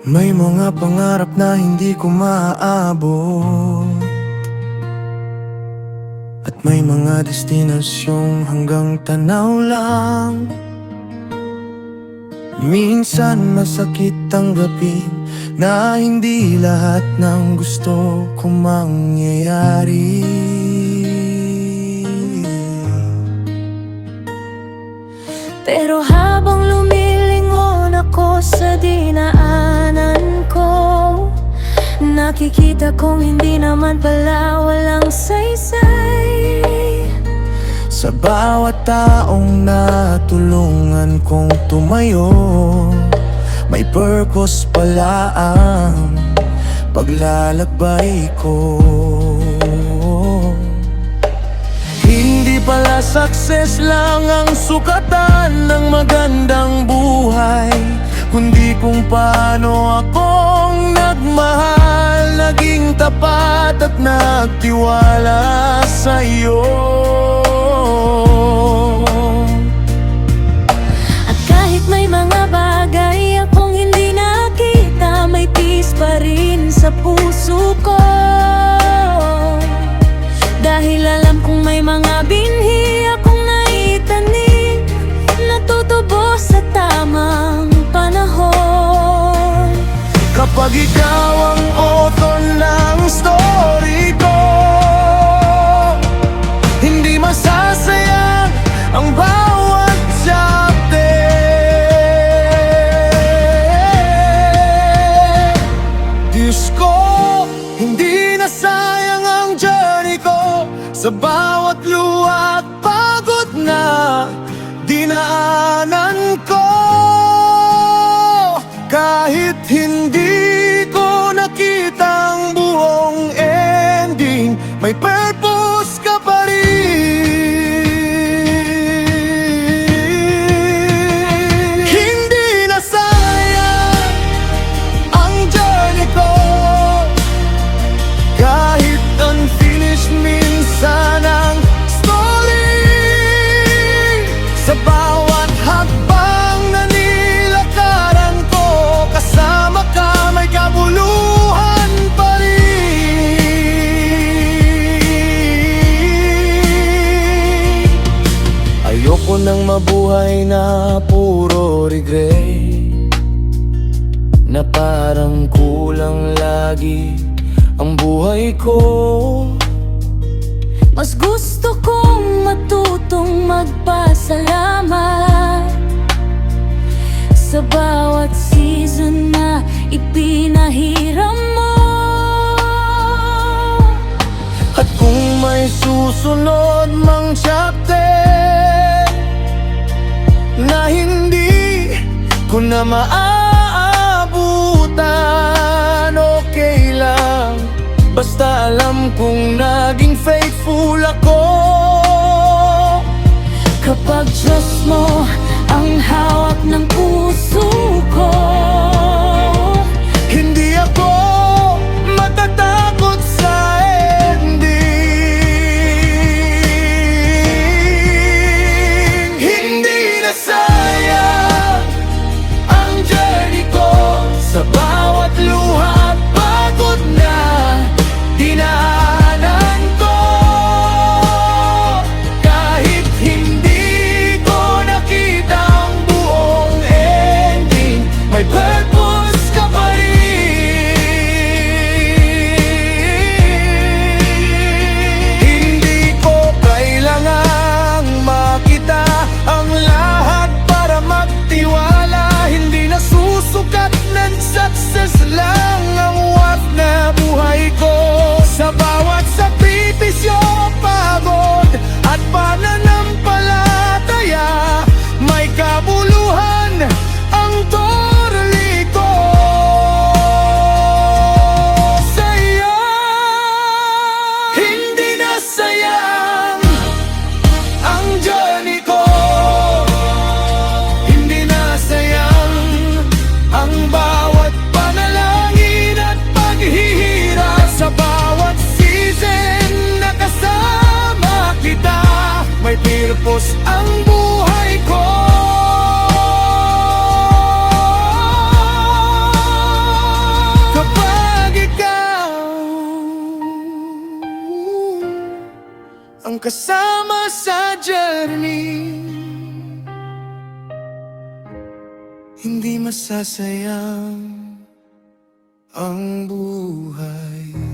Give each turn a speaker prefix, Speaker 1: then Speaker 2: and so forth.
Speaker 1: May mga pangarap na hindi ko maaabot, at may mga destinasyong hanggang tanaw lang. Minsan masakit tanggapin na hindi lahat ng gusto ko mangyayari.
Speaker 2: Pero habang lumilingon ako sa dinaanan ko, nakikita kong hindi naman pala walang saysay.
Speaker 1: Sa bawat taong natulungan kong tumayo, may purpose pala ang paglalakbay ko. Hindi pala success lang ang sukatan ng magandang buhay, kundi kung paano akong nagmahal, naging tapat at nagtiwala sa iyo.
Speaker 2: At kahit may mga bagay akong hindi nakita, may peace pa rin sa puso ko. Dahil alam kong may mga binhi akong naitanim, natutubo sa tamang panahon.
Speaker 1: Kapag ikaw ang author ng story ko, hindi masasayang ang bawat chapter. Diyos ko, hindi na sayang ang journey ko, sa bawat luha at pagod na dinaanan ko. Kahit hindi ko nakita ang buong ending, may purpose ka pa rin. Hindi na sayang ang journey ko, kahit unfinished minsan ang story. Sa bawat hakbang na nilakaran ko, kasama ka, may kabuluhan pa rin. Ayoko nang mabuhay na puro regret, na parang kulang lagi ang buhay ko.
Speaker 2: Mas gusto kong matutong magpasalamat sa bawat season na ipinahiram mo.
Speaker 1: At kung may susunod mang chapter na hindi ko na maaabutan, okay lang, basta alam kong naging faithful ako.
Speaker 2: Kapag Diyos mo ang hawak ng puso ko,
Speaker 1: Hindi ako matatakot sa ending. Hindi na sayang ang journey ko, sa bawat luha at pagod na dinaanan ko. Kahit hindi ko nakita ang buong ending, may purpose ka pa rin. Hindi ko kailangang makita ang lahat para magtiwala. Hindi na susukat ng success lang ang worth na buhay ko. Sa bawat sakripisyo, pagod at pananampalataya, may kabuluhan ang totally ko. Saya, hindi na sayang ang journey ko, hindi na sayang ang bawat panalangin at paghihirap. Sa bawat season na kasama kita, may purpose ang buhay ko. ang kasama sa journey. Hindi masasayang ang buhay.